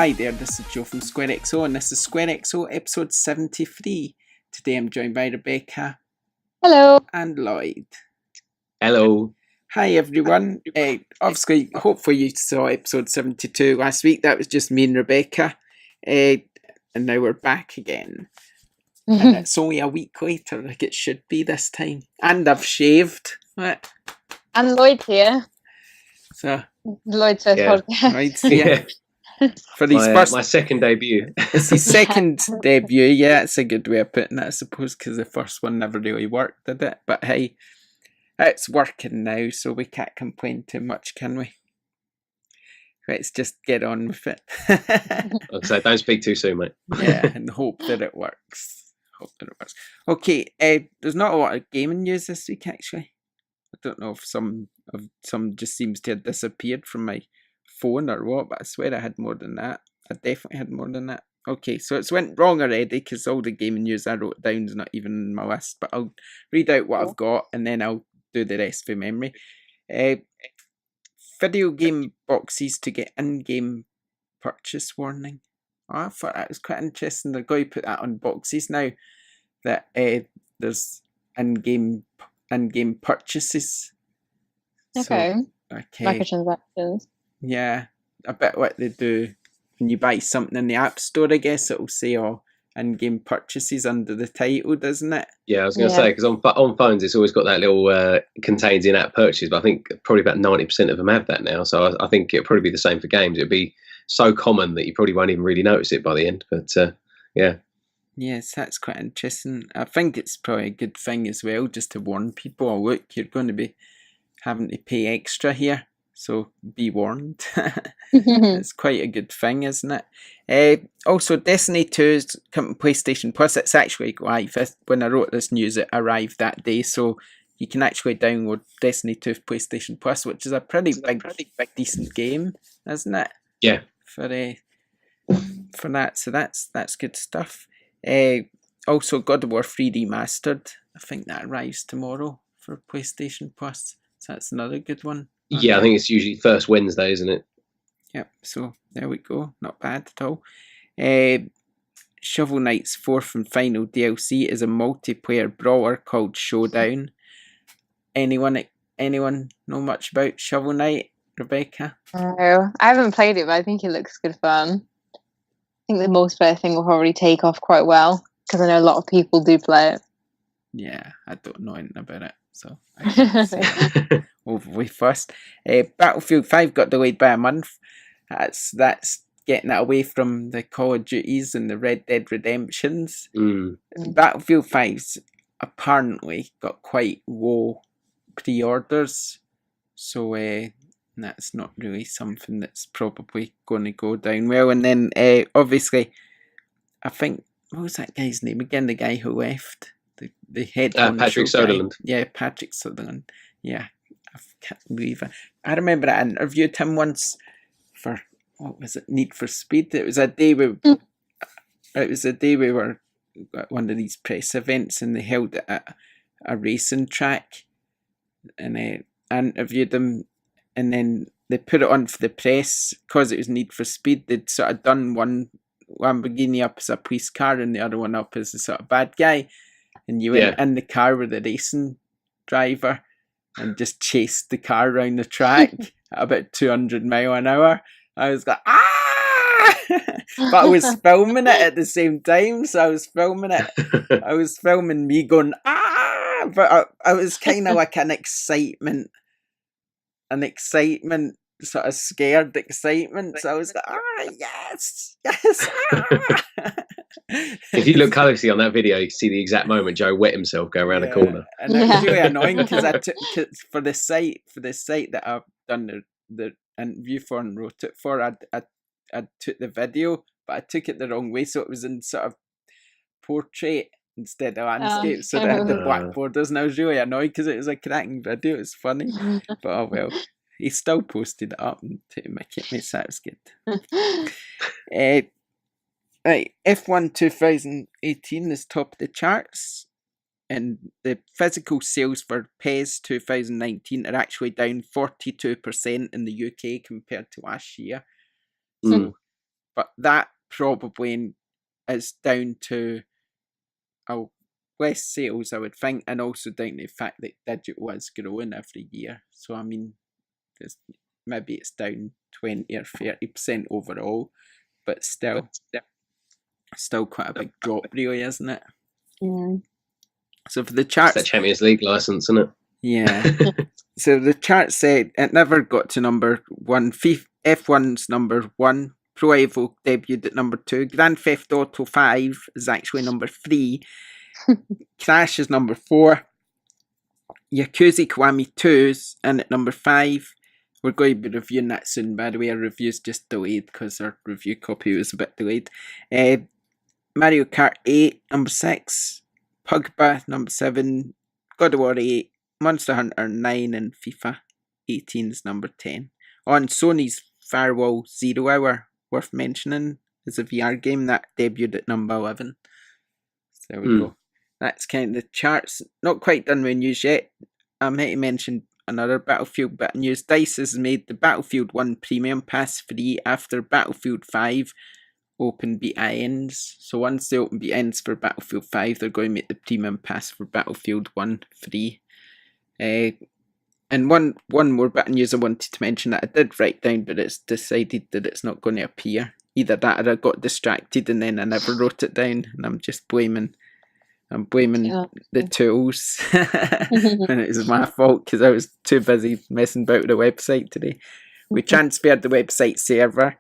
Hi there, this is Joe from SquareXO, and this is SquareXO episode 73. Today I'm joined by Rebecca. Hello. And Lloyd. Hello. Hi everyone. Obviously, hopefully you saw episode 72 last week. That was just me and Rebecca. And now we're back again. And it's only a week later, like it should be this time. And I've shaved. What? And Lloyd's here. So Lloyd's first podcast. Lloyd's here. For his my second debut. It's his second debut, yeah, it's a good way of putting it, I suppose, because the first one never really worked, did it? But hey, it's working now, so we can't complain too much, can we? Let's just get on with it. So don't speak too soon, mate. Yeah, and hope that it works. Okay, there's not a lot of gaming news this week, actually. I don't know if some just seems to have disappeared from my phone or what, but I swear I had more than that. I definitely had more than that. Okay, so it's went wrong already because all the gaming news I wrote down is not even in my list, but I'll read out what I've got and then I'll do the rest from memory. Video game boxes to get in-game purchase warning. Oh, I thought that was quite interesting. They're going to put that on boxes now, that there's in-game purchases. Okay. Okay. Microtransactions. Yeah, a bit what they do when you buy something in the App Store, I guess. It'll say, in-game purchases under the title, doesn't it? Yeah, I was going to say, because on phones, it's always got that little contains in-app purchase, but I think probably about 90% of them have that now. So I think it'll probably be the same for games. It'll be so common that you probably won't even really notice it by the end. But yeah. Yes, that's quite interesting. I think it's probably a good thing as well, just to warn people, oh, look, you're going to be having to pay extra here. So be warned. It's quite a good thing, isn't it? Also, Destiny 2 is coming to PlayStation Plus. It's actually live. When I wrote this news, it arrived that day. So you can actually download Destiny 2 for PlayStation Plus, which is a pretty big decent game, isn't it? Yeah. For that. So that's good stuff. Also, God of War 3 Remastered. I think that arrives tomorrow for PlayStation Plus. So that's another good one. Yeah, I think it's usually first Wednesday, isn't it? Yep, so there we go. Not bad at all. Shovel Knight's fourth and final DLC is a multiplayer brawler called Showdown. Anyone know much about Shovel Knight, Rebecca? No, I haven't played it, but I think it looks good fun. I think the multiplayer thing will probably take off quite well, because I know a lot of people do play it. Yeah, I don't know anything about it, so I can't say. Over first. Battlefield 5 got delayed by a month. That's getting it away from the Call of Duties and the Red Dead Redemptions. Battlefield 5's apparently got quite low pre-orders, so that's not really something that's probably going to go down well. And then obviously, I think, what was that guy's name again? The guy who left, the head Patrick Sutherland. Yeah, Patrick Sutherland. Yeah. I can't believe it. I remember I interviewed him once for, what was it, Need for Speed. It was a day we were at one of these press events and they held it at a racing track, and I interviewed him, and then they put it on for the press because it was Need for Speed. They'd sort of done one Lamborghini up as a police car and the other one up as a sort of bad guy, and you went in the car with the racing driver and just chased the car around the track at about 200 miles an hour. I was like, but I was filming it at the same time, so I was filming it. I was filming me going, but I was kind of like an excitement, sort of scared excitement. So I was like, yes. If you look closely on that video, you can see the exact moment Joe wet himself go around the corner. And it was really annoying because I took for the site that I've done the interview for and wrote it for. I took the video, but I took it the wrong way, so it was in sort of portrait instead of landscape. So they had the black borders, and I was really annoyed because it was a cracking video. It was funny, but oh well. He still posted it up to make it so that was good. Right, F1 2018 is top of the charts, and the physical sales for PES 2019 are actually down 42% in the UK compared to last year. So but that probably is down to less sales, I would think, and also down to the fact that digital is growing every year. So I mean, maybe it's down 20 or 30% overall, but still quite a big drop, really, isn't it? Yeah. So for the charts, it's that Champions League license, isn't it? Yeah. So the chart said it never got to number one. F1's number one. Pro Evo debuted at number 2. Grand Theft Auto 5 is actually number 3. Crash is number 4. Yakuza Kiwami 2's in at number 5. We're going to be reviewing that soon, by the way. Our review's just delayed because our review copy was a bit delayed. Mario Kart 8, number 6. Pugba, number 7. God of War 8. Monster Hunter 9 and FIFA 18 is number 10. On Sony's Firewall Zero Hour, worth mentioning, is a VR game that debuted at number 11. So there we go. That's kind of the charts. Not quite done with news yet. I'm here to mention another Battlefield bit of news. DICE has made the Battlefield 1 Premium Pass free after Battlefield 5 open beta ends. So once the open beta ends for Battlefield 5, they're going to make the Premium Pass for Battlefield 1 free. And one more bit of news I wanted to mention that I did write down, but it's decided that it's not going to appear. Either that or I got distracted and then I never wrote it down, and I'm just blaming the tools. And it was my fault because I was too busy messing about with the website today. We transferred the website server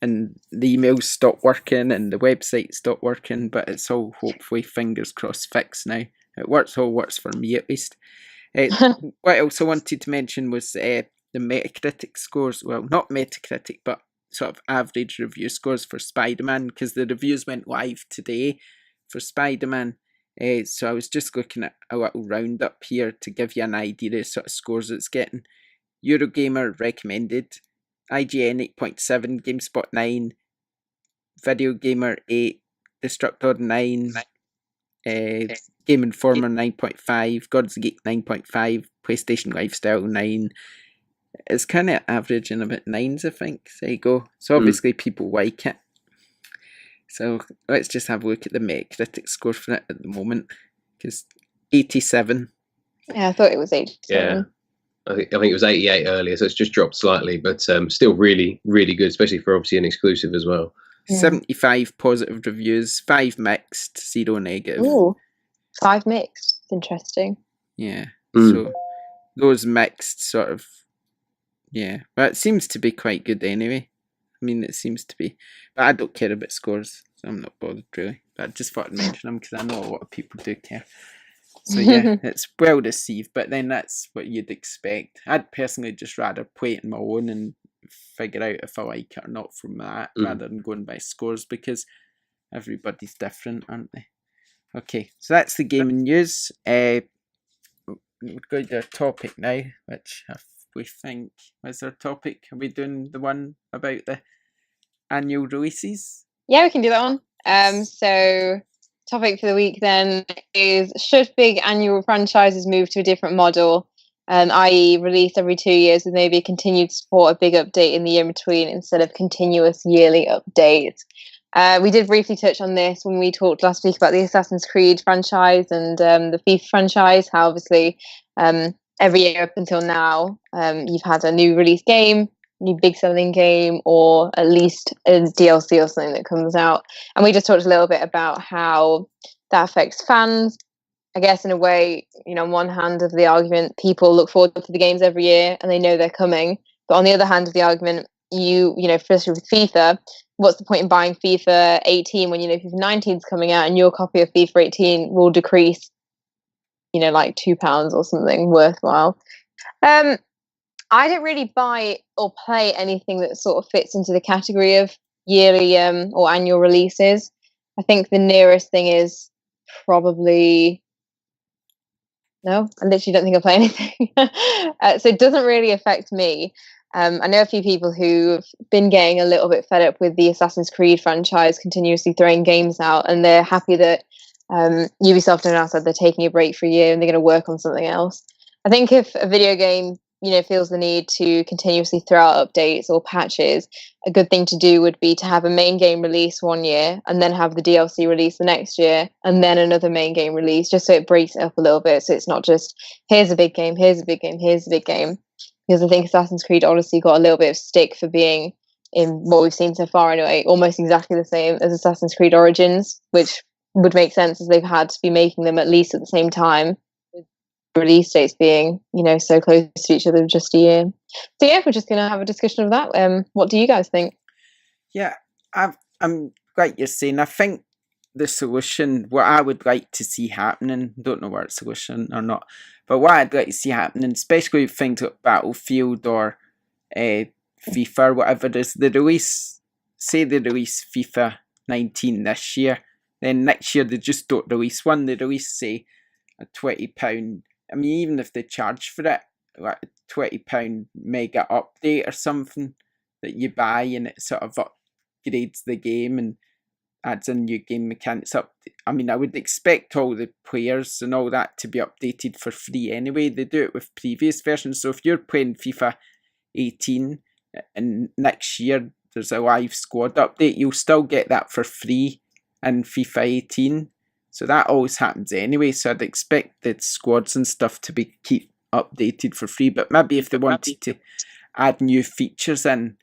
and the emails stopped working and the website stopped working, but it's all hopefully, fingers crossed, fixed now. It works for me at least. What I also wanted to mention was the Metacritic scores. Well, not Metacritic, but sort of average review scores for Spider-Man, because the reviews went live today for Spider-Man. So I was just looking at a little roundup here to give you an idea of the sort of scores it's getting. Eurogamer recommended, IGN 8.7, GameSpot 9, Video Gamer 8, Destructor 9, Game Informer 9.5, God's Geek 9.5, PlayStation Lifestyle 9. It's kind of averaging about 9s, I think. There you go. So obviously people like it. So let's just have a look at the Metacritic score for it at the moment. Because 87. Yeah, I thought it was 87. Yeah. I think it was 88 earlier, so it's just dropped slightly, but still really, really good, especially for obviously an exclusive as well. 75 positive reviews, 5 mixed, 0 negative. Ooh, 5 mixed. Interesting. Yeah. So those mixed sort of, yeah. But it seems to be quite good anyway. I mean, it seems to be. But I don't care about scores, so I'm not bothered really. But I just thought I'd mention them because I know a lot of people do care. So yeah, it's well received, but then that's what you'd expect. I'd personally just rather play it on my own and figure out if I like it or not from that, rather than going by scores, because everybody's different, aren't they? Okay, so that's the gaming news. We're going to our topic now, which we think was our topic. Are we doing the one about the annual releases? Yeah, we can do that one. So topic for the week then is, should big annual franchises move to a different model, i.e. release every 2 years with maybe a continued support, a big update in the year in between instead of continuous yearly updates? We did briefly touch on this when we talked last week about the Assassin's Creed franchise and the FIFA franchise, how obviously every year up until now you've had a new release game, new big selling game, or at least a DLC or something that comes out. And we just talked a little bit about how that affects fans. I guess in a way, on one hand of the argument, people look forward to the games every year and they know they're coming. But on the other hand of the argument, especially with FIFA, what's the point in buying FIFA 18 when FIFA 19 is coming out and your copy of FIFA 18 will decrease, like £2 or something worthwhile. I don't really buy or play anything that sort of fits into the category of yearly or annual releases. I think the nearest thing is probably... No, I literally don't think I play anything. So it doesn't really affect me. I know a few people who've been getting a little bit fed up with the Assassin's Creed franchise continuously throwing games out, and they're happy that Ubisoft announced that they're taking a break for a year and they're going to work on something else. I think if a video game feels the need to continuously throw out updates or patches, a good thing to do would be to have a main game release one year and then have the DLC release the next year and then another main game release, just so it breaks it up a little bit. So it's not just, here's a big game, here's a big game, here's a big game. Because I think Assassin's Creed Odyssey got a little bit of stick for being, in what we've seen so far anyway, almost exactly the same as Assassin's Creed Origins, which would make sense as they've had to be making them at least at the same time, with release dates being, so close to each other, just a year. So yeah, we're just going to have a discussion of that. What do you guys think? Yeah, I'm like you're saying. I think the solution, what I would like to see happening, don't know whether it's a solution or not, but what I'd like to see happening, especially with things like Battlefield or FIFA or whatever, is they release FIFA 19 this year, then next year they just don't release one. They release, say, a £20. I mean, even if they charge for it, like a £20 mega update or something that you buy, and it sort of upgrades the game and adds in new game mechanics up. I mean, I would expect all the players and all that to be updated for free anyway. They do it with previous versions. So if you're playing FIFA 18 and next year there's a live squad update, you'll still get that for free in FIFA 18. So that always happens anyway. So I'd expect the squads and stuff to be keep updated for free. But maybe if they wanted to add new features in,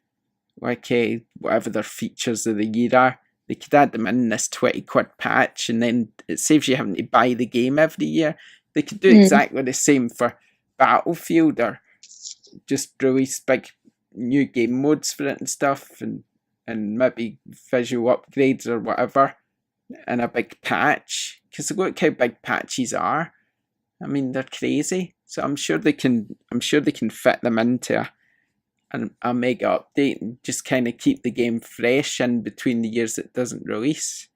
like whatever their features of the year are, they could add them in this £20 patch, and then it saves you having to buy the game every year. They could do exactly the same for Battlefield, or just release big new game modes for it and stuff, and maybe visual upgrades or whatever in a big patch. Because look how big patches are. I mean, they're crazy. So I'm sure they can fit them into a mega update and just kind of keep the game fresh in between the years it doesn't release.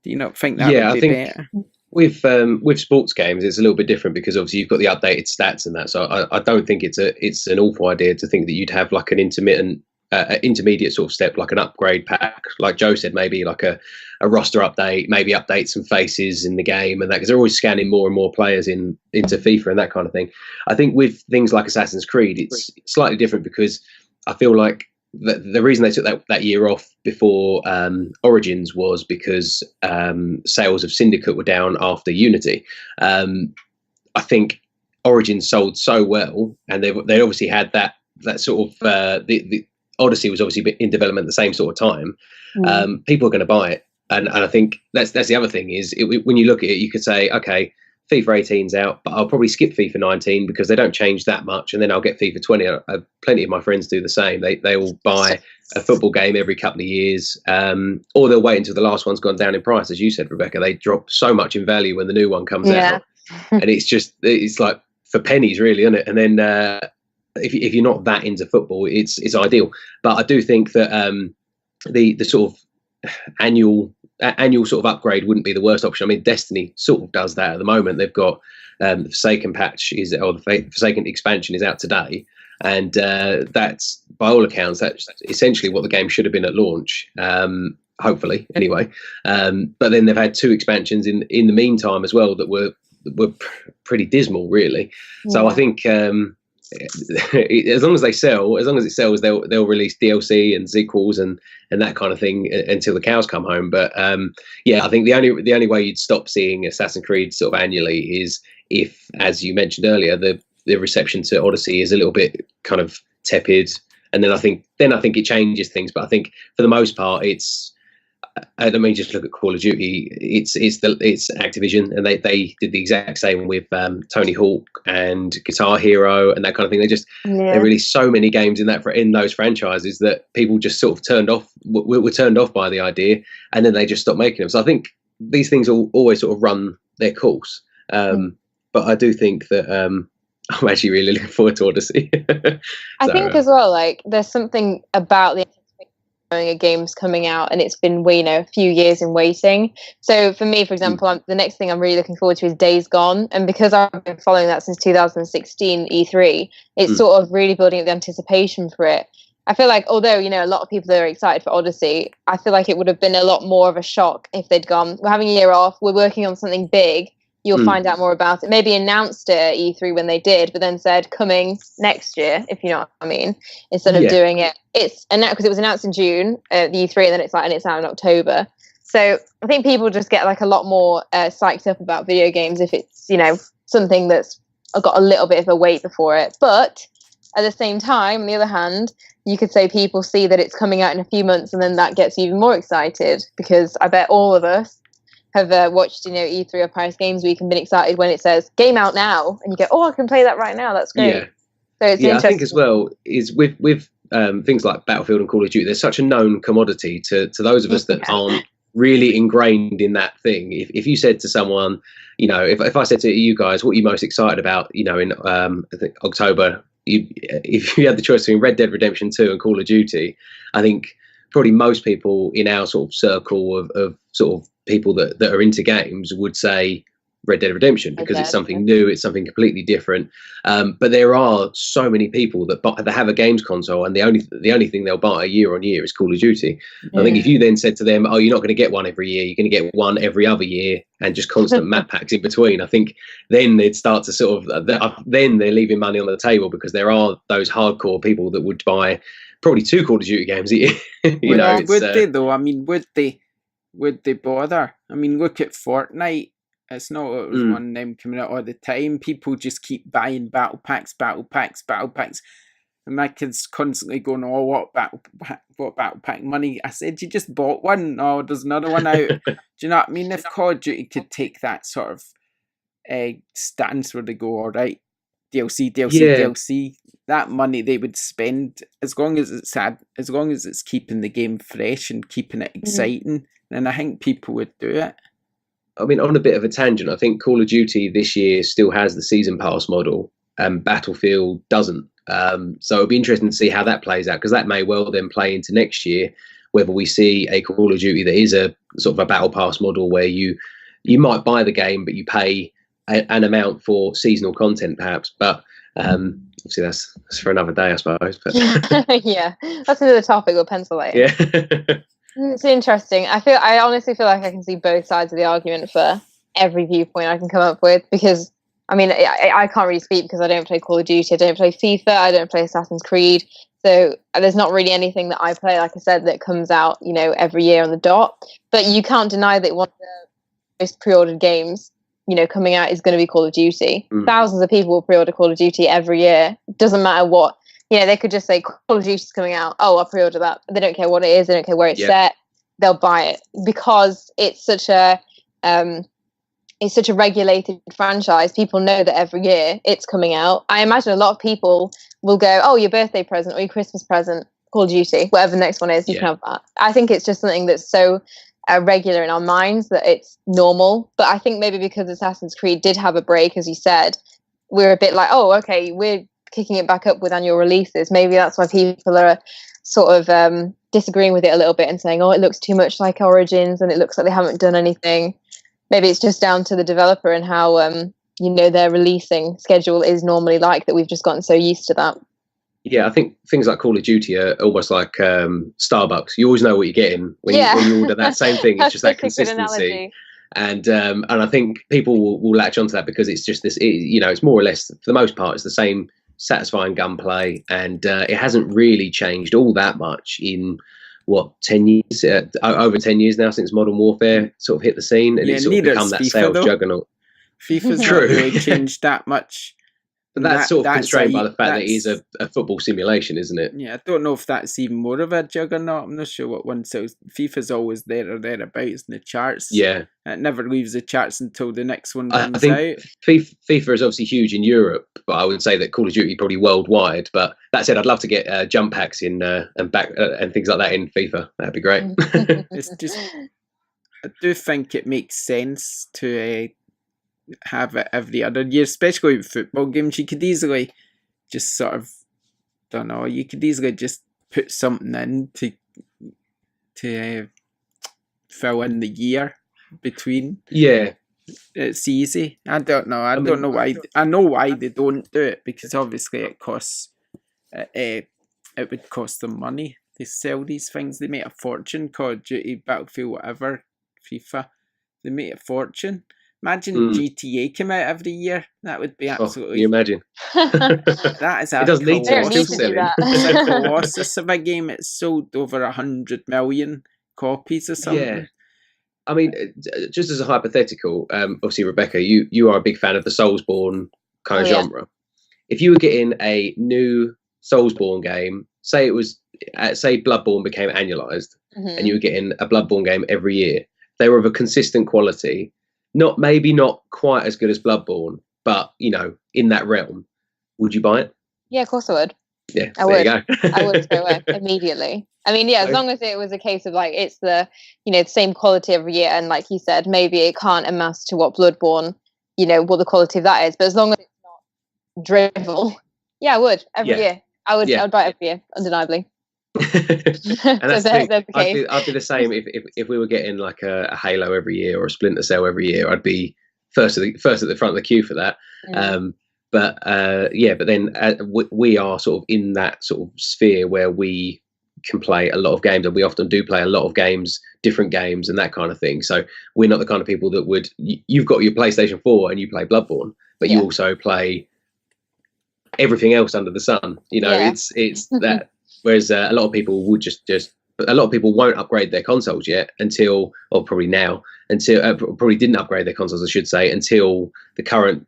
Do you not think that would be better? With sports games, it's a little bit different because obviously you've got the updated stats and that. So I don't think it's an awful idea to think that you'd have like an intermediate sort of step, like an upgrade pack, like Joe said, maybe like a roster update, maybe update some faces in the game and that, because they're always scanning more and more players into FIFA and that kind of thing. I think with things like Assassin's Creed, it's slightly different because I feel like the reason they took that year off before Origins was because sales of Syndicate were down after Unity. I think Origins sold so well, and they obviously had that sort of the Odyssey was obviously in development at the same sort of time. People are going to buy it, and I think that's the other thing is when you look at it, you could say, okay, FIFA 18's out, but I'll probably skip FIFA 19 because they don't change that much, and then I'll get FIFA 20. Plenty of my friends do the same. They all buy a football game every couple of years, or they'll wait until the last one's gone down in price, as you said, Rebecca. They drop so much in value when the new one comes out, and it's like for pennies, really, isn't it? And then if you're not that into football, it's ideal. But I do think that the sort of annual sort of upgrade wouldn't be the worst option. I mean, Destiny sort of does that at the moment. They've got the Forsaken the Forsaken expansion is out today, and that's, by all accounts, that's essentially what the game should have been at launch. Hopefully, anyway. But then they've had 2 expansions in the meantime as well that were pretty dismal, really. Yeah. So I think as long as it sells, they'll release DLC and sequels and that kind of thing until the cows come home. But I think the only way you'd stop seeing Assassin's Creed sort of annually is if, as you mentioned earlier, the reception to Odyssey is a little bit kind of tepid, and then I think it changes things. But I think for the most part, it's, I mean, just look at Call of Duty. It's Activision, and they did the exact same with Tony Hawk and Guitar Hero and that kind of thing. They released so many games in those franchises that people just sort of were turned off by the idea, and then they just stopped making them. So I think these things will always sort of run their course. But I do think that I'm actually really looking forward to Odyssey. I think as well, like there's something about the a game's coming out and it's been a few years in waiting. So for me, for example, the next thing I'm really looking forward to is Days Gone, and because I've been following that since 2016 E3, it's sort of really building up the anticipation for it. I feel like although a lot of people are excited for Odyssey, I feel like it would have been a lot more of a shock if they'd gone, we're having a year off, we're working on something big, you'll find out more about it. Maybe announced it at E3 when they did, but then said coming next year, if you know what I mean, instead of doing it. It's because it was announced in June at the E3, and then it's out in October. So I think people just get like a lot more psyched up about video games if it's, you know, something that's got a little bit of a wait before it. But at the same time, on the other hand, you could say people see that it's coming out in a few months, and then that gets you even more excited, because I bet all of us have watched, you know, E3 or Paris Games Week and been excited when it says game out now, and you go, oh, I can play that right now. That's great. Yeah. So it's I think as well is with things like Battlefield and Call of Duty, there's such a known commodity to those of us that aren't really ingrained in that thing. If you said to someone, you know, if I said to you guys, what are you most excited about, you know, in I think October, if you had the choice between Red Dead Redemption 2 and Call of Duty, I think probably most people in our sort of circle of sort of people that are into games would say Red Dead Redemption, because it's something new, it's something completely different. But there are so many people that have a games console, and the only thing they'll buy year on year is Call of Duty. I think if you then said to them, oh, you're not going to get one every year, you're going to get one every other year, and just constant map packs in between, I think then they'd start to sort of then they're leaving money on the table, because there are those hardcore people that would buy probably 2 Call of Duty games a year. Would they though? I mean, would they bother? I mean, look at Fortnite. It's not it was one of them coming out all the time. People just keep buying battle packs. And my kids constantly going, oh, what battle pack money? I said, you just bought one. Oh, there's another one out. Do you know what I mean? If Call of Duty could take that sort of stance where they go, all right, DLC, that money they would spend, as long as it's keeping the game fresh and keeping it exciting, then I think people would do it. I mean, on a bit of a tangent, I think Call of Duty this year still has the season pass model, and Battlefield doesn't. So it'll be interesting to see how that plays out, because that may well then play into next year, whether we see a Call of Duty that is a sort of a battle pass model where you might buy the game, but you pay an amount for seasonal content, perhaps. But obviously that's for another day, I suppose. But yeah, that's another topic we'll pencil later. Yeah. It's interesting. I honestly feel like I can see both sides of the argument for every viewpoint I can come up with, because I mean, I can't really speak because I don't play Call of Duty, I don't play FIFA, I don't play Assassin's Creed, so there's not really anything that I play, like I said, that comes out, you know, every year on the dot. But you can't deny that one of the most pre-ordered games, you know, coming out is going to be Call of Duty. Thousands of people will pre-order Call of Duty every year. Doesn't matter what. You know, they could just say Call of Duty's coming out. Oh, I'll pre-order that. They don't care what it is. They don't care where it's set. They'll buy it because it's such a regulated franchise. People know that every year it's coming out. I imagine a lot of people will go, oh, your birthday present or your Christmas present, Call of Duty, whatever the next one is, you can have that. I think it's just something that's so regular in our minds that it's normal. But I think maybe because Assassin's Creed did have a break, as you said, we're a bit like, oh, okay, we're kicking it back up with annual releases. Maybe that's why people are sort of disagreeing with it a little bit and saying, oh, it looks too much like Origins and it looks like they haven't done anything. Maybe it's just down to the developer and how you know, their releasing schedule is normally like, that we've just gotten so used to that. Yeah, I think things like Call of Duty are almost like Starbucks. You always know what you're getting when you order that same thing. It's just that consistency. And I think people will latch onto that because it's just this, you know, it's more or less, for the most part, it's the same satisfying gunplay, and it hasn't really changed all that much in 10 years, over 10 years now since Modern Warfare sort of hit the scene, and it's sort of become that FIFA, sales juggernaut. FIFA's not really changed that much. But that's sort of constrained by the fact that it is a football simulation, isn't it? Yeah, I don't know if that's even more of a juggernaut. I'm not sure what one sells. FIFA's always there or thereabouts in the charts. Yeah. It never leaves the charts until the next one comes I think out. FIFA is obviously huge in Europe, but I would say that Call of Duty probably worldwide. But that said, I'd love to get jump packs in and back and things like that in FIFA. That'd be great. It's just, I do think it makes sense to have it every other year, especially with football games. You could easily just sort of, don't know, you could easily just put something in to fill in the year between. Yeah, it's easy. I don't know. I don't know why. I know why they don't do it, because obviously it costs. It would cost them money to sell these things. They make a fortune. Call of Duty, Battlefield, whatever, FIFA. They make a fortune. Imagine GTA came out every year. That would be Oh, can absolutely. you imagine? That is a It doesn't need to. Don't It's need still to do selling. that. It's a colossus of a game. It's sold over 100 million copies or something. Yeah. I mean, just as a hypothetical, obviously, Rebecca, you are a big fan of the Soulsborne kind of genre. If you were getting a new Soulsborne game, say Bloodborne became annualized, and you were getting a Bloodborne game every year, they were of a consistent quality, maybe not quite as good as Bloodborne, but in that realm, would you buy it? Yeah, of course I would. Yeah, I there would. you go. I would straight away, immediately. I mean, yeah, as long as it was a case of like it's the the same quality every year, and like you said, maybe it can't amass to what Bloodborne, what the quality of that is, but as long as it's not drivel, yeah, I would every year. I would buy it every year, undeniably. And that's the thing. I'd be the same if we were getting like a Halo every year or a Splinter Cell every year. I'd be first at the front of the queue for that. But then we are sort of in that sort of sphere where we can play a lot of games, and we often do play a lot of games, different games, and that kind of thing. So we're not the kind of people that would. You've got your PlayStation 4 and you play Bloodborne, but you also play everything else under the sun. It's that. Whereas a lot of people would just a lot of people won't upgrade their consoles yet probably didn't upgrade their consoles, I should say, until the current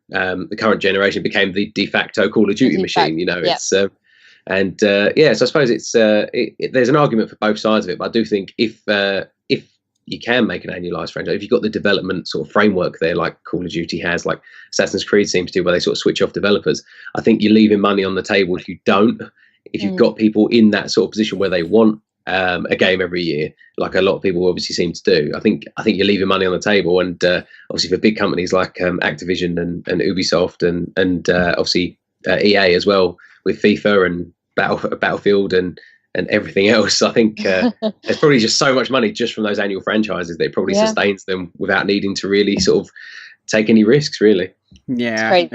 generation became the de facto Call of Duty machine. It's so I suppose it's there's an argument for both sides of it, but I do think if you can make an annualized franchise, if you've got the development sort of framework there, like Call of Duty has, like Assassin's Creed seems to, where they sort of switch off developers, I think you're leaving money on the table if you don't. If you've got people in that sort of position where they want a game every year, like a lot of people obviously seem to do, I think you're leaving money on the table. And obviously for big companies like Activision and Ubisoft and obviously EA as well, with FIFA and Battlefield and everything else, I think there's probably just so much money just from those annual franchises that it probably sustains them without needing to really sort of take any risks, really. Yeah,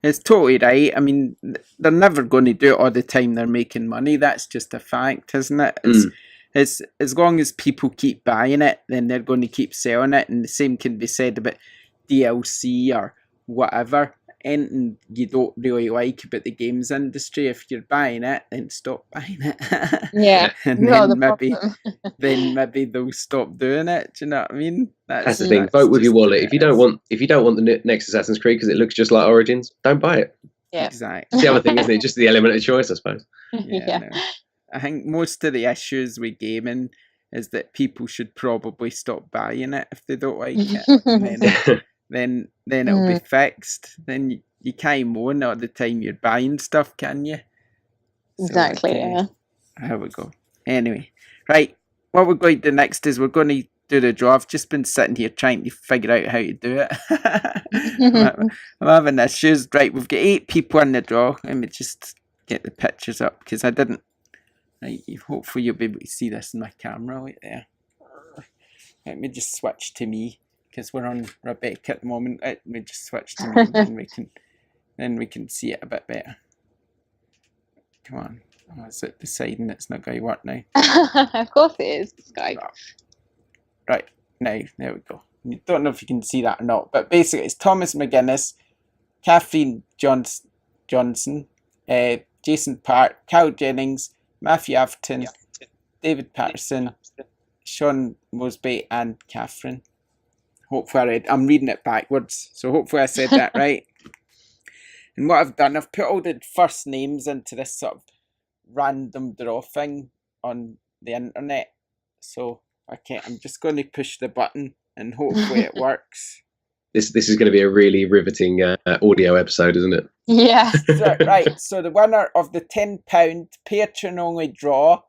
it's totally right. I mean, they're never going to do it all the time. They're making money. That's just a fact, isn't it? It's as long as people keep buying it, then they're going to keep selling it. And the same can be said about DLC or whatever. Anything you don't really like about the games industry, if you're buying it, then stop buying it. Yeah, and then maybe they'll stop doing it. Do you know what I mean? That's the thing. Vote with your wallet. If you don't want the next Assassin's Creed because it looks just like Origins, don't buy it. Yeah, exactly. It's the other thing, isn't it? Just the element of choice, I suppose. Yeah. No. I think most of the issues with gaming is that people should probably stop buying it if they don't like it. And then it'll be fixed. Then you can't moan all the time you're buying stuff, can you? Exactly, yeah. There we go. Anyway, right. What we're going to do next is we're going to do the draw. I've just been sitting here trying to figure out how to do it. I'm having issues. Right, we've got 8 people in the draw. Let me just get the pictures up because I didn't. Right, hopefully you'll be able to see this in my camera right there. Let me just switch to me. Because we're on Rebecca at the moment, let me just switch to me, and we can see it a bit better. Come on, is it deciding it's not going to work now? Of course it is, Skype. Right, now, there we go. I don't know if you can see that or not, but basically it's Thomas McGuinness, Kathleen Johnson, Jason Park, Carl Jennings, Matthew Afton, David Patterson, Sean Mosby, and Catherine. Hopefully I'm reading it backwards, so hopefully I said that right. And what I've done, I've put all the first names into this sort of random draw thing on the internet. So I'm just going to push the button and hopefully it works. This is going to be a really riveting audio episode, isn't it? Yeah. Right, so the winner of the £10 Patreon only draw,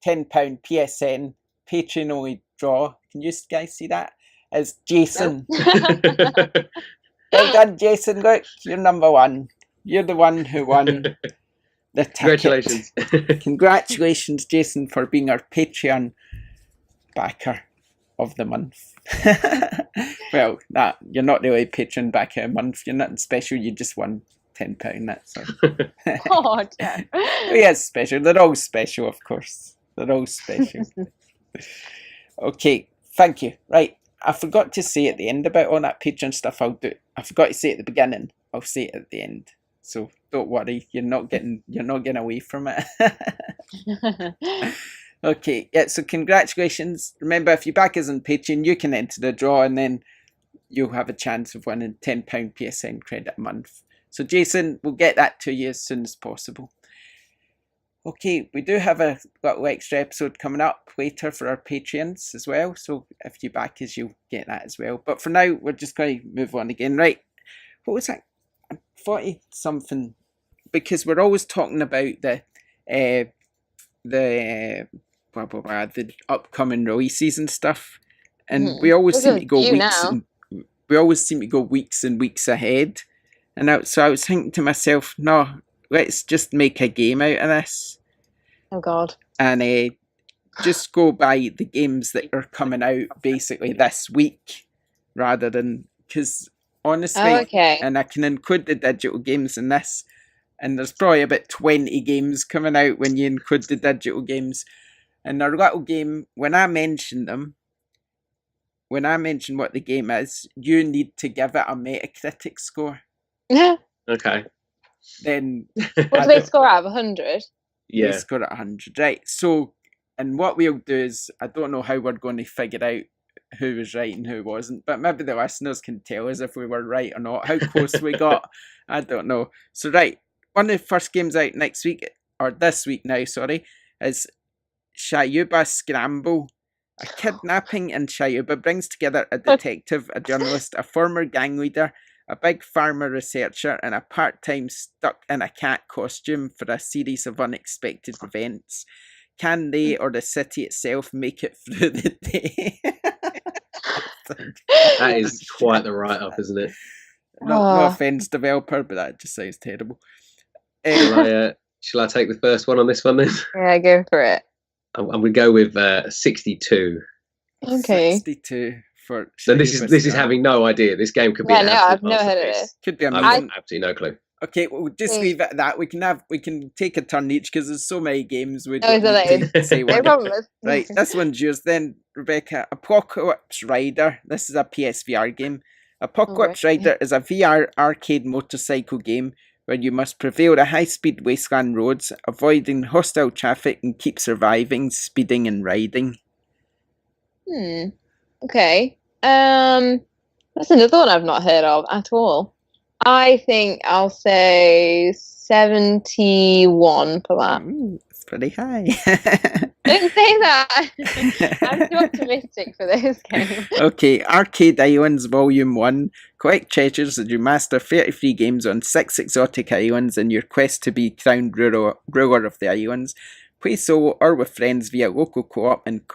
£10 PSN Patreon only draw, can you guys see that? Is Jason. Well done, Jason. Look, you're number 1. You're the one who won the ticket. Congratulations. Congratulations, Jason, for being our Patreon backer of the month. Well, you're not really a Patreon backer a month. You're nothing special. You just won £10. That's all. Oh, damn. Yeah, it's special. They're all special, of course. They're all special. Okay, thank you. Right. I forgot to say at the end about all that Patreon stuff. I forgot to say at the beginning. I'll say it at the end. So don't worry, you're not getting away from it. Okay, yeah. So congratulations. Remember, if you back us on Patreon, you can enter the draw, and then you'll have a chance of winning £10 PSN credit a month. So Jason, we'll get that to you as soon as possible. Okay, we do have a little extra episode coming up later for our Patreons as well. So if you back us, you'll get that as well. But for now, we're just going to move on again. Right, what was that? 40-something, because we're always talking about the upcoming releases and stuff. And we always seem to go weeks and weeks ahead. And so I was thinking to myself, no, let's just make a game out of this. Oh God! And just go by the games that are coming out basically this week, rather than, because honestly, and I can include the digital games in this, and there's probably about 20 games coming out when you include the digital games. And our little game, when I mention what the game is, you need to give it a Metacritic score. Okay. Then what do they score out of 100? Yeah. They score at 100, right? So, and what we'll do is, I don't know how we're going to figure out who was right and who wasn't, but maybe the listeners can tell us if we were right or not, how close we got. I don't know. So, right, one of the first games out next week, or this week now, sorry, is Shayuba Scramble. A kidnapping in Shayuba brings together a detective, a journalist, a former gang leader, a big pharma researcher, and a part-time stuck in a cat costume for a series of unexpected events. Can they or the city itself make it through the day? That is quite the write-up, isn't it? No offence, developer, but that just sounds terrible. Shall I take the first one on this one then? Yeah, go for it. I'm going to go with 62. Okay. 62 for. So this is having no idea. This game could be. Yeah, no, I've never heard of it. Could be I've amazing. absolutely no clue. Okay, we'll just leave it at that. We can take a turn each because there's so many games. We don't need to say one. problem. Right, this one's yours then, Rebecca. Apocalypse Rider. This is a PSVR game. Apocalypse Rider is a VR arcade motorcycle game where you must prevail the high-speed wasteland roads, avoiding hostile traffic and keep surviving, speeding and riding. Okay. That's another one I've not heard of at all. I think I'll say 71 for that. It's pretty high. Don't say that. I'm too optimistic for this game. Okay, Arcade Islands Volume 1. Collect treasures as you master 33 games on 6 exotic islands in your quest to be crowned ruler of the islands. Play solo or with friends via local co-op and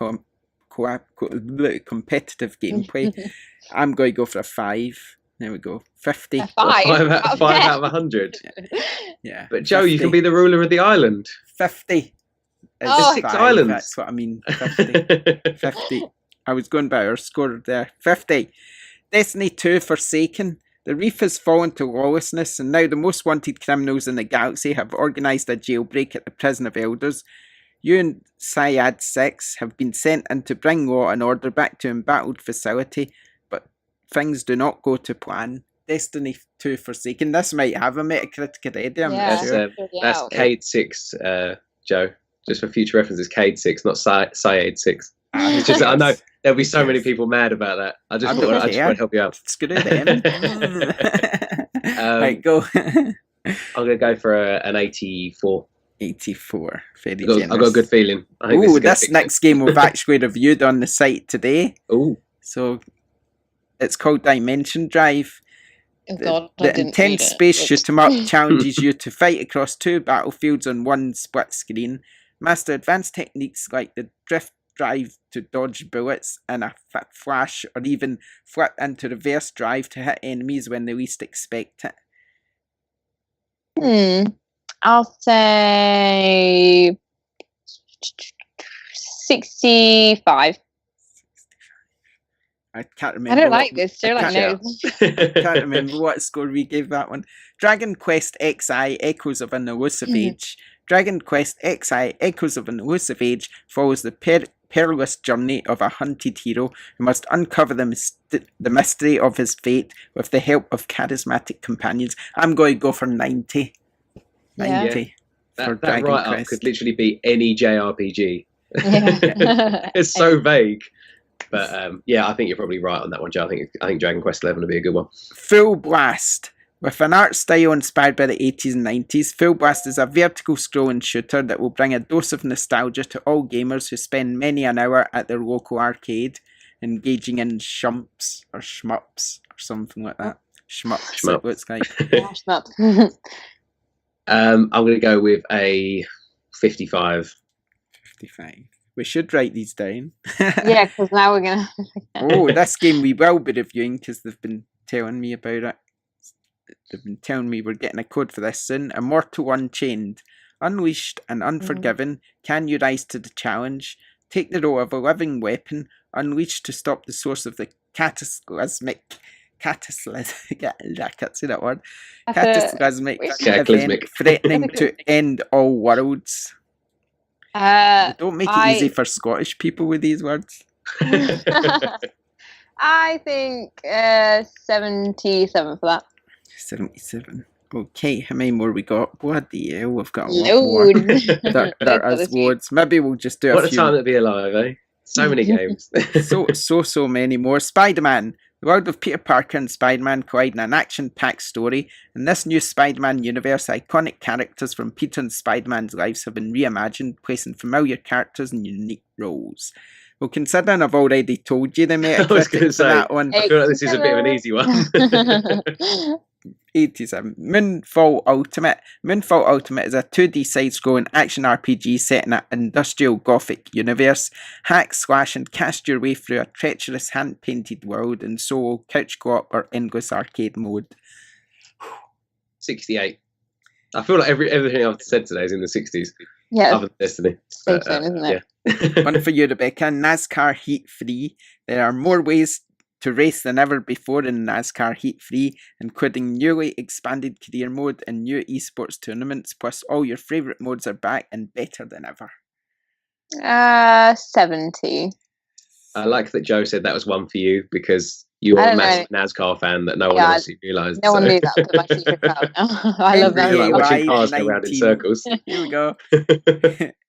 competitive gameplay. I'm going to go for a 5. There we go. 50. A 5? 5 out of 100. Yeah. But Joe, 50. you can be the ruler of the island. 50. Oh. 6 islands. That's what I mean. 50. 50. I was going by our score there. 50. Destiny 2 Forsaken. The reef has fallen to lawlessness, and now the most wanted criminals in the galaxy have organised a jailbreak at the Prison of Elders. You and Syad 6 have been sent in to bring law and order back to embattled facility, but things do not go to plan. Destiny 2 Forsaken. This might have a Metacritic already, I'm not sure. That's Cade 6, Joe. Just for future reference, it's Cade 6, not Syad 6. It's just I know there'll be so many people mad about that. I just want to help you out. It's good at them. Right, go. I'm going to go for an 84. 84. Very I've generous. got a good feeling. Oh, this next game we've actually reviewed on the site today. Oh. So it's called Dimension Drive. Oh God, the intense space shoot 'em up challenges you to fight across 2 battlefields on one split screen. Master advanced techniques like the drift drive to dodge bullets and a flash, or even flip into reverse drive to hit enemies when they least expect it. I'll say 65. I can't remember. I don't like this. They're like no. Can't remember what score we gave that one. Dragon Quest XI Echoes of an Elusive Age. Dragon Quest XI Echoes of an Elusive Age follows the perilous journey of a hunted hero who must uncover the mystery of his fate with the help of charismatic companions. I'm going to go for 90. Yeah. 90 for That Dragon write-up Quest. could literally be any JRPG. Yeah. It's so vague. But yeah, I think you're probably right on that one, Joe. I think Dragon Quest 11 would be a good one. Full Blast. With an art style inspired by the 80s and 90s, Full Blast is a vertical scrolling shooter that will bring a dose of nostalgia to all gamers who spend many an hour at their local arcade, engaging in shmups or something like that. Shmups. It looks like. Yeah, shmup. I'm going to go with a 55. 55. We should write these down. Yeah, because now we're going to... Oh, this game we will be reviewing because they've been telling me about it. They've been telling me we're getting a code for this soon. Immortal Unchained. Unleashed and unforgiven, can you rise to the challenge? Take the role of a living weapon, unleashed to stop the source of the cataclysmic event threatening to end all worlds. Don't make it easy for Scottish people with these words. I think 77 for that. 77. Okay, how many more we got? Bloody hell, we've got a lot more. There is loads. Maybe we'll just do what a few. What a time to be alive, eh? So many games. so many more. Spider-Man. The world of Peter Parker and Spider-Man collide in an action-packed story. In this new Spider-Man universe, iconic characters from Peter and Spider-Man's lives have been reimagined, placing familiar characters in unique roles. Well, considering I've already told you the Metacritic for that one, I feel like this is a bit of an easy one. 87. Moonfall Ultimate. Moonfall Ultimate is a 2D side-scrolling action RPG set in an industrial gothic universe. Hack, slash and cast your way through a treacherous hand-painted world in solo, couch co-op or endless arcade mode. 68. I feel like everything I've said today is in the 60s. Yeah. Other than Destiny. Safe zone, isn't it? Yeah. One for you, Rebecca. NASCAR Heat 3. There are more ways to race than ever before in NASCAR Heat 3, including newly expanded career mode and new esports tournaments, plus all your favourite modes are back and better than ever. 70. I like that Joe said that was one for you because you're a massive NASCAR fan that no one else realised. No one knew that was my secret cloud now. I love that. Like watching cars go around in circles. Here we go.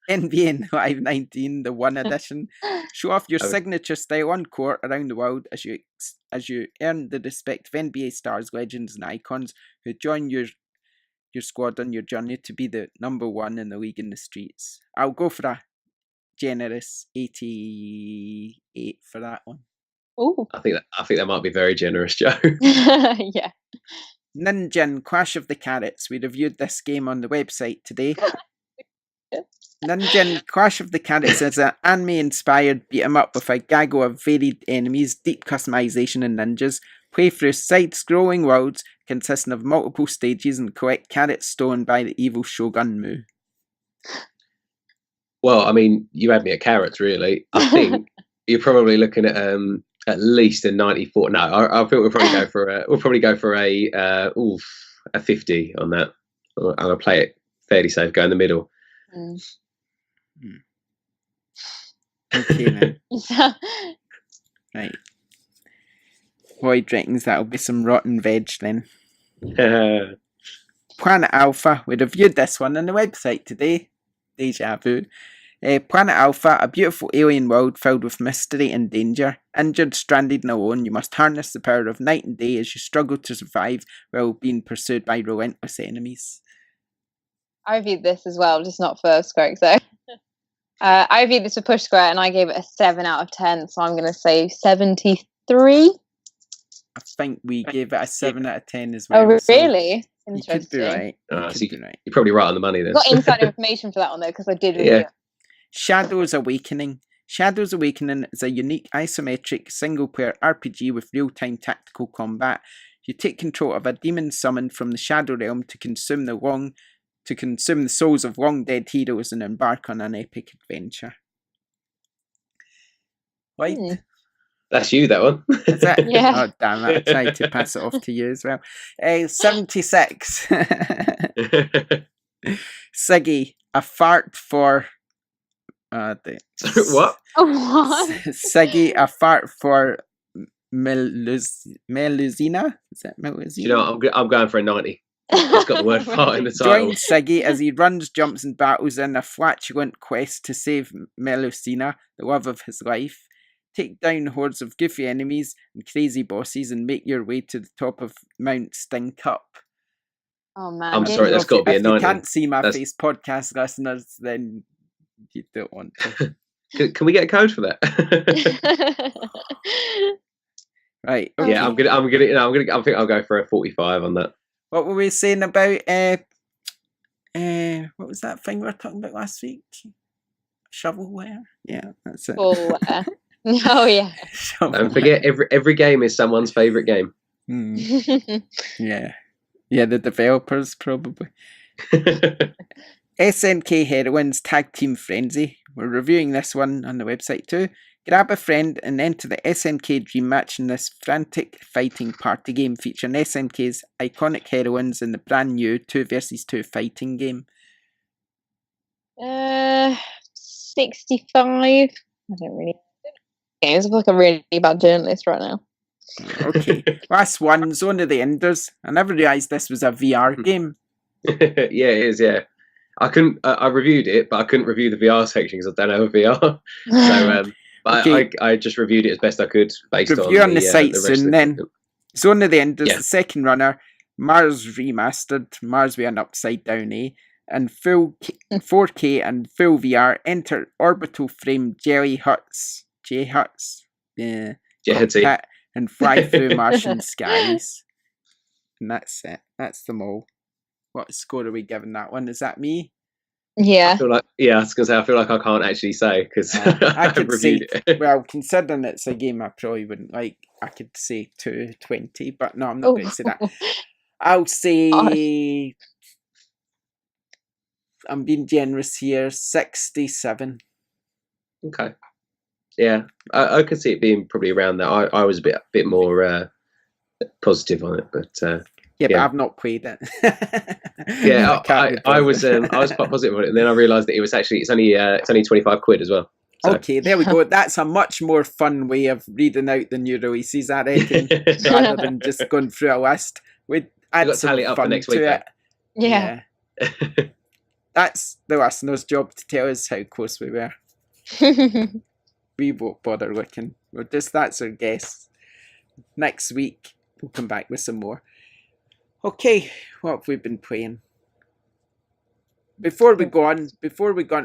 NBA Live 19, the 1 edition. Show off your signature style on court around the world as you earn the respect of NBA stars, legends and icons who join your squad on your journey to be the number one in the league in the streets. I'll go for a generous 88 for that one. Ooh. I think that might be very generous, Joe. Yeah. Ninja Clash of the Carrots. We reviewed this game on the website today. Ninja Clash of the Carrots is an anime-inspired beat-em-up with a gaggle of varied enemies, deep customization and ninjas. Play through side-scrolling worlds consisting of multiple stages and collect carrots stolen by the evil Shogun Mu. Well, I mean, you had me at carrots, really. I think you're probably looking at least a 94. No, I think we'll probably go for a 50 on that. I'm gonna play it fairly safe, go in the middle. Okay then. Right. Lloyd reckons that'll be some rotten veg then. Planet Alpha. We reviewed this one on the website today. Deja vu. Planet Alpha, a beautiful alien world filled with mystery and danger. Injured, stranded and alone, you must harness the power of night and day as you struggle to survive while being pursued by relentless enemies. I reviewed this as well, just not for SquareXO. I reviewed this for Push Square and I gave it a 7 out of 10, so I'm going to say 73. I think we gave it a 7 out of 10 as well. Oh, really? So you could be right. You're probably right on the money then. Got inside information for that one though, because I did review it. Shadows Awakening. Shadows Awakening is a unique isometric single-player RPG with real-time tactical combat. You take control of a demon summoned from the Shadow Realm to consume the souls of long-dead heroes and embark on an epic adventure. Right? That's you, that one. Is it? Yeah. Oh, damn it. I tried to pass it off to you as well. 76. Siggy, a fart for What? What? Siggy, a fart for Melusina? Is that Melusina? You know, I'm going for a 90. It's got the word fart in the title. Join Siggy as he runs, jumps, and battles in a flatulent quest to save Melusina, the love of his life. Take down hordes of goofy enemies and crazy bosses and make your way to the top of Mount Stingcup. Oh man! I'm sorry, that's got to be a 90. If you can't see my face, podcast listeners, then you don't want to. Can we get a code for that? Right. Okay. Yeah, I think I'll go for a 45 on that. What were we saying about what was that thing we were talking about last week? Shovelware? Yeah, that's it. Shovelware. Oh yeah. Don't forget, every game is someone's favourite game. Yeah. Yeah, the developers probably. SNK Heroines Tag Team Frenzy. We're reviewing this one on the website too. Grab a friend and enter the SNK Dream Match in this frantic fighting party game featuring SNK's iconic heroines in the brand new 2 vs 2 fighting game. 65. I don't really. Games. I feel like a really bad journalist right now. Okay, last one, Zone of the Enders. I never realised this was a VR game. Yeah, it is. Yeah, I reviewed it, but I couldn't review the VR section because I don't have a VR. So, but okay. I just reviewed it as best I could based on the site soon. Then Zone of the Enders, Yeah. the second runner, Mars remastered, Mars with an upside down A, and full 4K and full VR. Enter orbital frame J huts, yeah, Jetty. and fly through Martian skies. And that's it. That's them all. What score are we giving that one? Is that me? Yeah. I feel like, I was going to say, I feel like I can't actually say because I could say, reviewed it. well, considering it's a game I probably wouldn't like, I could say 220, but no, I'm not going to say that. I'll say, I'm being generous here, 67. Okay. Yeah, I could see it being probably around that. I was a bit more positive on it, but but I've not played it. Yeah, I was quite positive on it, and then I realised that it's only 25 quid as well. So. Okay, there we go. That's a much more fun way of reading out the new releases, I reckon, rather than just going through a list. We'd add some tally it up for fun next to week, it. Yeah. That's the listener's job to tell us how close we were. We won't bother looking. That's our guess. Next week, we'll come back with some more. Okay, what have we been playing? Before we go on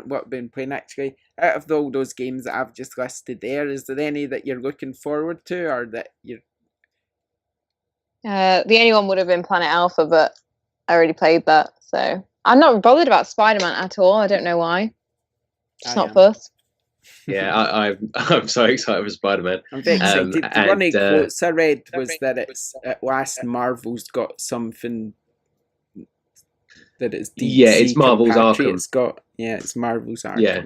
what we've been playing, actually, out of all those games that I've just listed there, is there any that you're looking forward to, or that you're... The only one would have been Planet Alpha, but I already played that, so... I'm not bothered about Spider-Man at all. I don't know why. It's not fuss. Yeah, I'm so excited for Spider-Man. I'm very excited. The one of the quotes I read was that it's at last Marvel's got something that it's DC. Yeah, it's Marvel's Arkham. It's Marvel's Arkham. Yeah.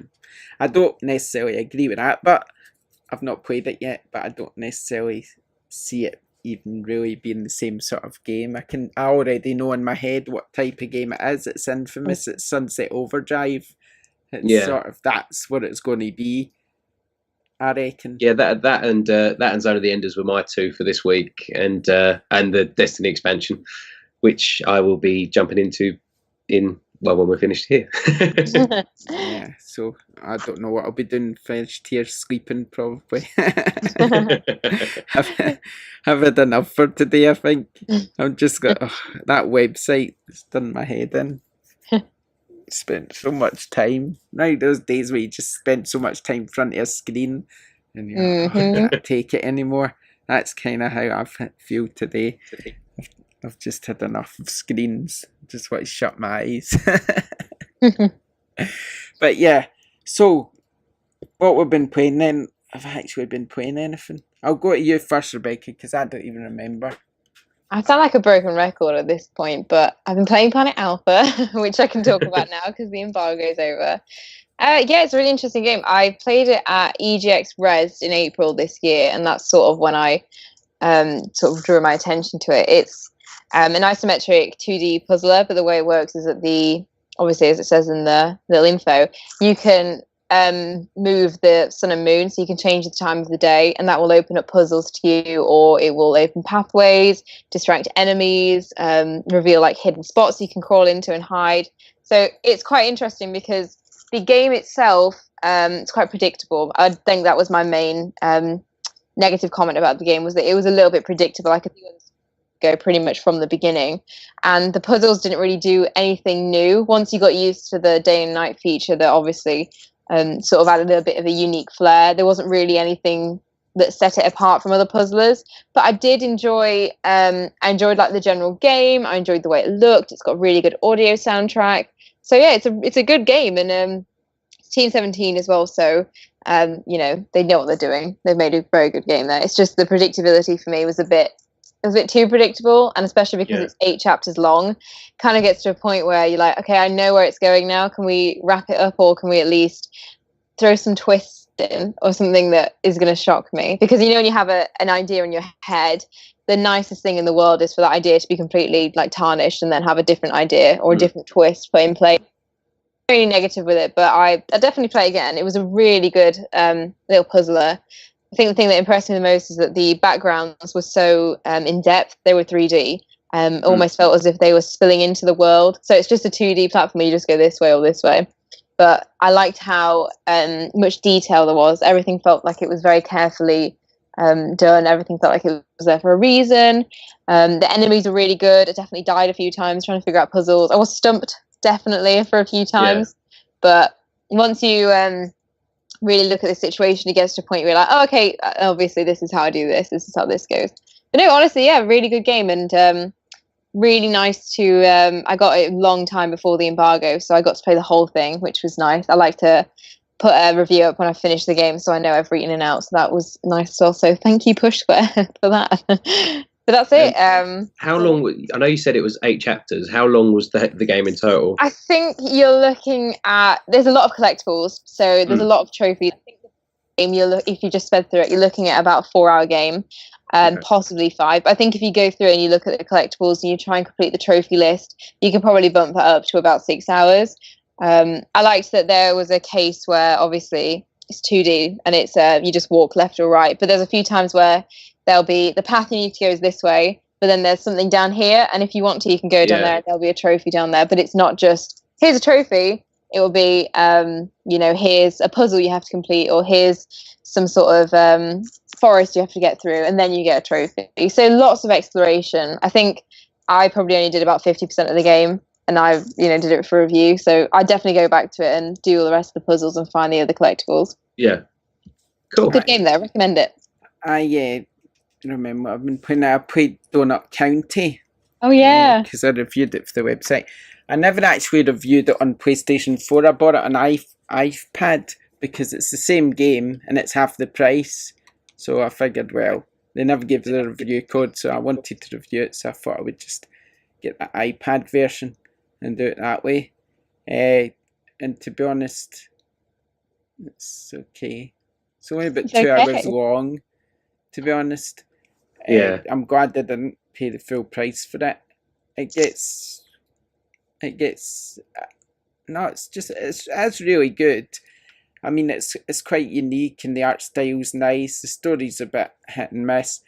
I don't necessarily agree with that, but I've not played it yet. But I don't necessarily see it even really being the same sort of game. I already know in my head what type of game it is. It's infamous. It's Sunset Overdrive. It's sort of, that's what it's going to be, I reckon. Yeah, that and Zone of the Enders were my two for this week, and the Destiny expansion, which I will be jumping into when we're finished here. Yeah, so I don't know what I'll be doing finished here, sleeping probably. I've had enough for today, I think. I'm just got that website has done my head in. Spent so much time. Now those days where you just spend so much time in front of a screen and you I can't take it anymore. That's kind of how I feel today. I've just had enough of screens. Just want to shut my eyes. But yeah, so what we've been playing then, have I actually been playing anything? I'll go to you first, Rebecca, because I don't even remember. I sound like a broken record at this point, but I've been playing Planet Alpha, which I can talk about now because the embargo's over. It's a really interesting game. I played it at EGX Res in April this year, and that's sort of when I sort of drew my attention to it. It's an isometric 2D puzzler, but the way it works is that obviously, as it says in the little info, you can move the sun and moon, so you can change the time of the day, and that will open up puzzles to you, or it will open pathways, distract enemies, reveal like hidden spots you can crawl into and hide. So it's quite interesting because the game itself, it's quite predictable. I think that was my main negative comment about the game, was that it was a little bit predictable. I could go pretty much from the beginning, and the puzzles didn't really do anything new. Once you got used to the day and night feature, that obviously sort of added a bit of a unique flair. There wasn't really anything that set it apart from other puzzlers, but I did enjoy I enjoyed like the general game. I enjoyed the way it looked. It's got a really good audio soundtrack. So yeah, it's a good game, and Team 17 as well, so you know, they know what they're doing. They've made a very good game there. It's just the predictability for me was a bit too predictable, and especially because it's 8 chapters long, kind of gets to a point where you're like, okay, I know where it's going now. Can we wrap it up, or can we at least throw some twists in, or something that is going to shock me? Because you know, when you have an idea in your head, the nicest thing in the world is for that idea to be completely like tarnished, and then have a different idea or a different twist put in place. Really negative with it, but I definitely play again. It was a really good little puzzler. I think the thing that impressed me the most is that the backgrounds were so in depth. They were 3D. Almost felt as if they were spilling into the world. So it's just a 2D platform. You just go this way or this way. But I liked how much detail there was. Everything felt like it was very carefully done. Everything felt like it was there for a reason. The enemies were really good. I definitely died a few times trying to figure out puzzles. I was stumped definitely for a few times. But once you really look at the situation, it gets to a point where you're like, oh, okay, obviously this is how I do this. This is how this goes. But no, honestly, yeah, really good game, and really nice to. I got it a long time before the embargo, so I got to play the whole thing, which was nice. I like to put a review up when I finish the game, so I know every in and out. So that was nice as well. So thank you, Push Square, for that. But that's it. How long? I know you said it was 8 chapters. How long was the game in total? I think you're looking at. There's a lot of collectibles, so there's a lot of trophies. I think the game if you just sped through it, you're looking at about a 4-hour game, possibly 5. But I think if you go through and you look at the collectibles and you try and complete the trophy list, you can probably bump that up to about 6 hours. I liked that there was a case where obviously it's 2D and it's you just walk left or right, but there's a few times where there'll be the path you need to go is this way, but then there's something down here, and if you want to, you can go down there. There'll be a trophy down there, but it's not just here's a trophy. It will be you know, here's a puzzle you have to complete, or here's some sort of forest you have to get through, and then you get a trophy. So lots of exploration. I think I probably only did about 50% of the game, and I did it for review. So I definitely go back to it and do all the rest of the puzzles and find the other collectibles. Yeah, cool. Good game there. Recommend it. I remember I've been playing. I played Donut County. Oh yeah, because I reviewed it for the website. I never actually reviewed it on PlayStation 4. I bought it on iPad because it's the same game and it's half the price. So I figured, well, they never gave the review code, so I wanted to review it, so I thought I would just get the iPad version and do it that way. And to be honest, it's okay. It's only about 2 hours long, to be honest. I'm glad I didn't pay the full price for it. It's really good. I mean, it's quite unique, and the art style's nice. The story's a bit hit and miss,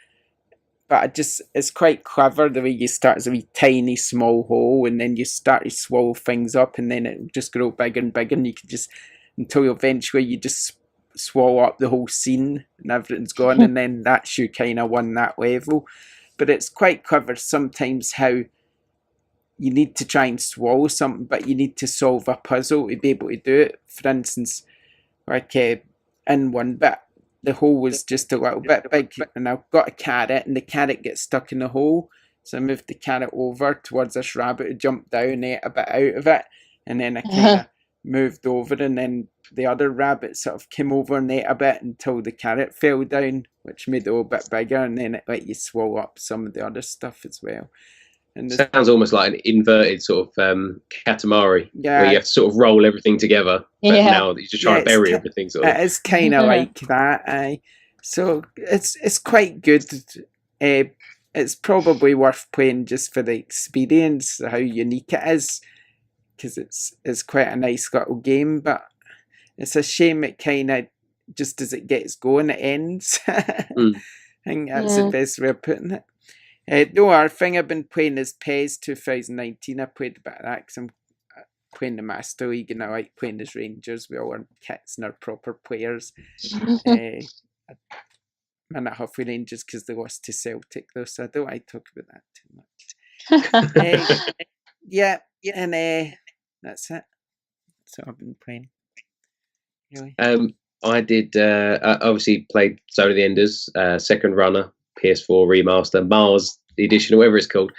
but it's quite clever the way you start as a wee tiny small hole, and then you start to swallow things up, and then it just grow bigger and bigger, and you can just until eventually you just swallow up the whole scene and everything's gone, and then that's you kind of won that level. But it's quite clever sometimes how you need to try and swallow something, but you need to solve a puzzle to be able to do it. For instance, like in one bit, the hole was just a little bit big, and I've got a carrot, and the carrot gets stuck in the hole. So I moved the carrot over towards this rabbit who jumped down, ate a bit out of it, and then I kind of moved over, and then the other rabbit sort of came over and ate a bit until the carrot fell down, which made it a little bit bigger, and then it let you swallow up some of the other stuff as well. And sounds almost like an inverted sort of Katamari, where you have to sort of roll everything together, but now you're just trying to bury everything. Sort of. It is kind of like that. So it's quite good. It's probably worth playing just for the experience, how unique it is, because it's quite a nice little game. But it's a shame it kind of, just as it gets going, it ends. Mm. I think that's the best way of putting it. No, our thing I've been playing is PES 2019. I played a bit of that because I'm playing the Master League and I like playing as Rangers. We all our kits and our proper players. I'm not half with Rangers because they lost to Celtic though, so I don't want to talk about that too much. Yeah, and that's it. That's what I've been playing. Really. I did obviously played Zone of the Enders, Second Runner, PS4 remaster, Mars edition, or whatever it's called,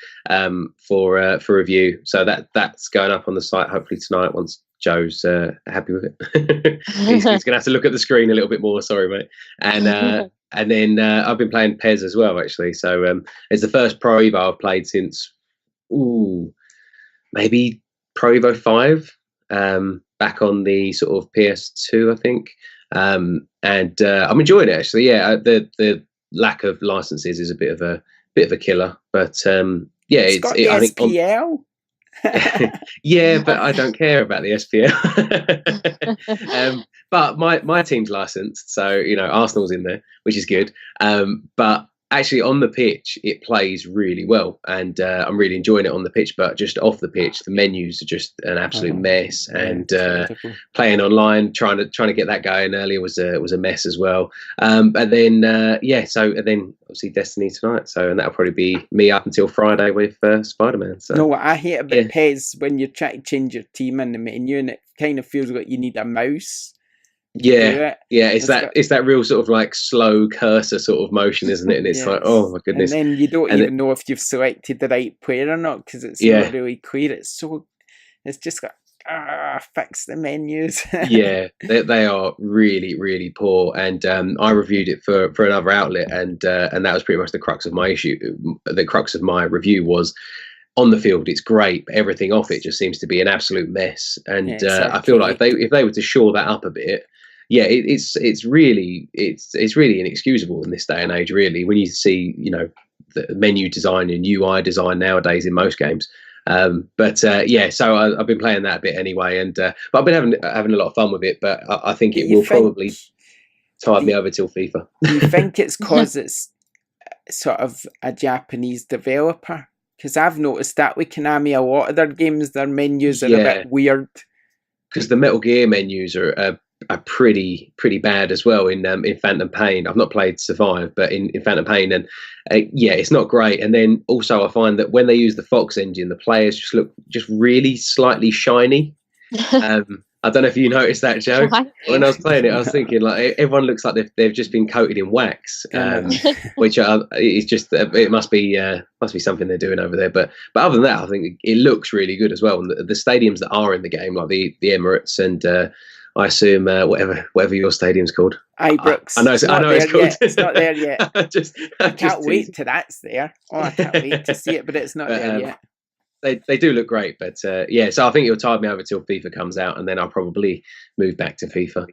for review. So that's going up on the site hopefully tonight once Joe's happy with it. he's going to have to look at the screen a little bit more. Sorry, mate. And then I've been playing PES as well, actually. So it's the first Pro Evo I've played since maybe Pro Evo 5, back on the sort of PS2, I think. And I'm enjoying it, actually. Yeah, the lack of licenses is a bit of a killer, but yeah, it's got the SPL. Yeah, but I don't care about the SPL. But my team's licensed, so Arsenal's in there, which is good. But actually, on the pitch, it plays really well, and I'm really enjoying it on the pitch. But just off the pitch, the menus are just an absolute mess, and playing online, trying to get that going earlier was a mess as well. And then obviously Destiny tonight. So, and that'll probably be me up until Friday with Spider-Man. So no, what I hate about PES when you're trying to change your team in the menu, and it kind of feels like you need a mouse. Yeah, it's that real sort of like slow cursor sort of motion, isn't it? And it's like, oh my goodness. And then you don't even know if you've selected the right player or not because it's not really clear. It's just like, fix the menus. Yeah, they are really, really poor. And I reviewed it for another outlet, and that was pretty much the crux of my issue. The crux of my review was, on the field it's great, but everything off it just seems to be an absolute mess. And I feel like if they were to shore that up a bit, it's really inexcusable in this day and age, really, when you see the menu design and UI design nowadays in most games. So I've been playing that a bit anyway, and but I've been having a lot of fun with it. But I think it will probably tide me over till FIFA. Do you think it's because it's sort of a Japanese developer? Because I've noticed that with Konami, a lot of their games, their menus are a bit weird. Because the Metal Gear menus are pretty bad as well in Phantom Pain. I've not played Survive, but in Phantom Pain, and it's not great. And then also I find that when they use the Fox engine, the players just look really slightly shiny. I don't know if you noticed that, Joe. When I was playing it, I was thinking like everyone looks like they've just been coated in wax, which is just it must be something they're doing over there. But other than that, I think it looks really good as well. And the stadiums that are in the game, like the Emirates and I assume whatever your stadium's called. Ibrox. I know it's called. Yet. It's not there yet. I can't just wait till that's there. Oh, I can't wait to see it, but it's not there yet. They do look great, but so I think it'll tide me over till FIFA comes out, and then I'll probably move back to FIFA.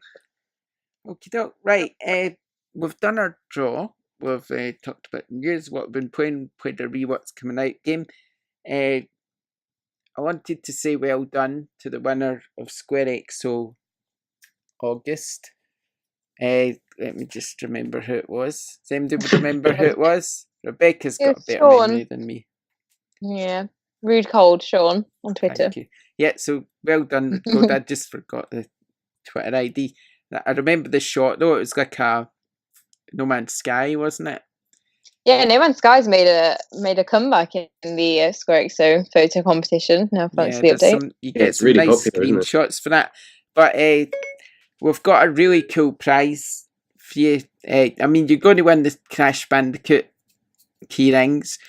Okay, right. We've done our draw. We've talked about news, what we've been played the what's coming out game. I wanted to say well done to the winner of SquareXO August. Let me just remember who it was. Does anybody remember who it was? Rebecca's got a better memory than me. Yeah. Rude Cold Sean on Twitter. Thank you. Yeah, so well done. God, I just forgot the Twitter ID. I remember the shot though. It was like a No Man's Sky, wasn't it? Yeah, No Man's Sky's made a comeback in the SquareXO photo competition. Now, thanks for the update. You get some really nice screenshots for that. But we've got a really cool prize for you. I mean, you're going to win the Crash Bandicoot key rings.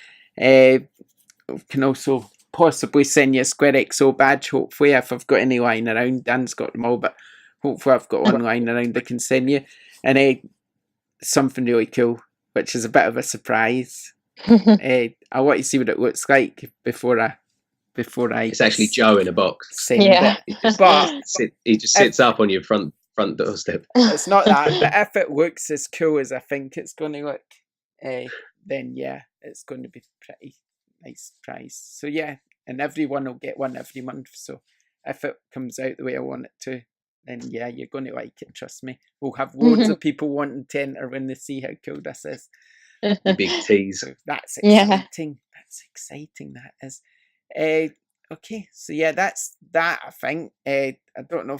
Can also possibly send you a SquareXO badge, hopefully, if I've got any lying around. Dan's got them all, but hopefully I've got one lying around I can send you. And something really cool, which is a bit of a surprise. I want to see what it looks like before I. It's actually Joe in a box. Yeah. He just sits up on your front doorstep. It's not that, but if it looks as cool as I think it's going to look, then yeah, it's going to be pretty nice prize. So yeah, and everyone will get one every month. So if it comes out the way I want it to, then yeah, you're going to like it, trust me. We'll have loads of people wanting to enter when they see how cool this is. The big tease. So that's Yeah. exciting. That's exciting, that is. Okay, so yeah, that's that, I think. I don't know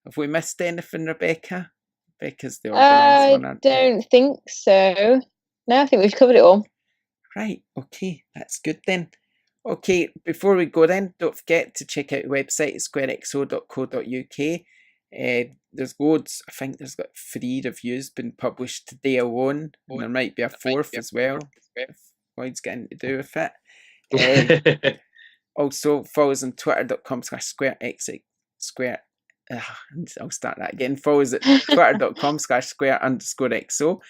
if we missed anything, Rebecca? Rebecca's the organised one, aren't we? Don't think so. No, I think we've covered it all. Right, okay, that's good then. Okay, before we go then, don't forget to check out the website, squarexo.co.uk. There's loads, I think there's got 3 reviews been published today alone, and there might be a 4th as well, if Lloyd's getting to do with it. Also, follow us on twitter.com/squarexo. I'll start that again. Follow us at twitter.com/square_xo.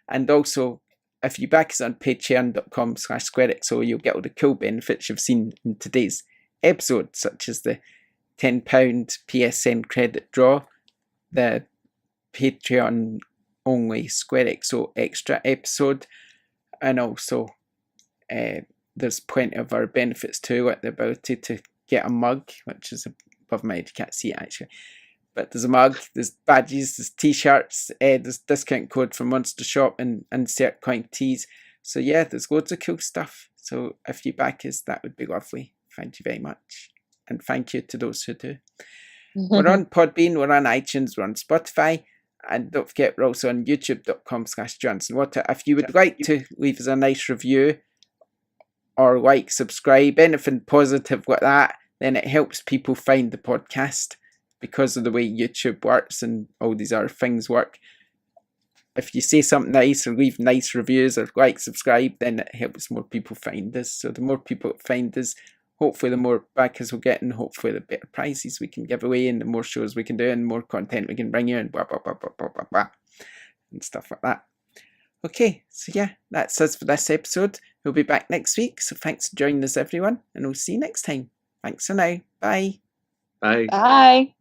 And also, if you back us on patreon.com/squarexo, you'll get all the cool benefits you've seen in today's episode, such as the £10 PSN credit draw, the Patreon only SquareXO extra episode, and also there's plenty of other benefits too, like the ability to get a mug, which is above my head, you can't see it actually. But there's a mug, there's badges, there's t-shirts, there's discount code for Monster Shop and insert coin tees. So yeah, there's loads of cool stuff. So if you back us, that would be lovely. Thank you very much. And thank you to those who do. We're on Podbean, we're on iTunes, we're on Spotify. And don't forget, we're also on youtube.com/JohansonWater. If you would like to leave us a nice review or like, subscribe, anything positive like that, then it helps people find the podcast because of the way YouTube works and all these other things work. If you say something nice or leave nice reviews or like, subscribe, then it helps more people find us. So the more people find us, hopefully the more backers we'll get, and hopefully the better prizes we can give away, and the more shows we can do, and more content we can bring you, and blah, blah, blah, blah, blah, blah, blah, and stuff like that. Okay, so yeah, that's us for this episode. We'll be back next week, so thanks for joining us, everyone, and we'll see you next time. Thanks for now. Bye. Bye. Bye.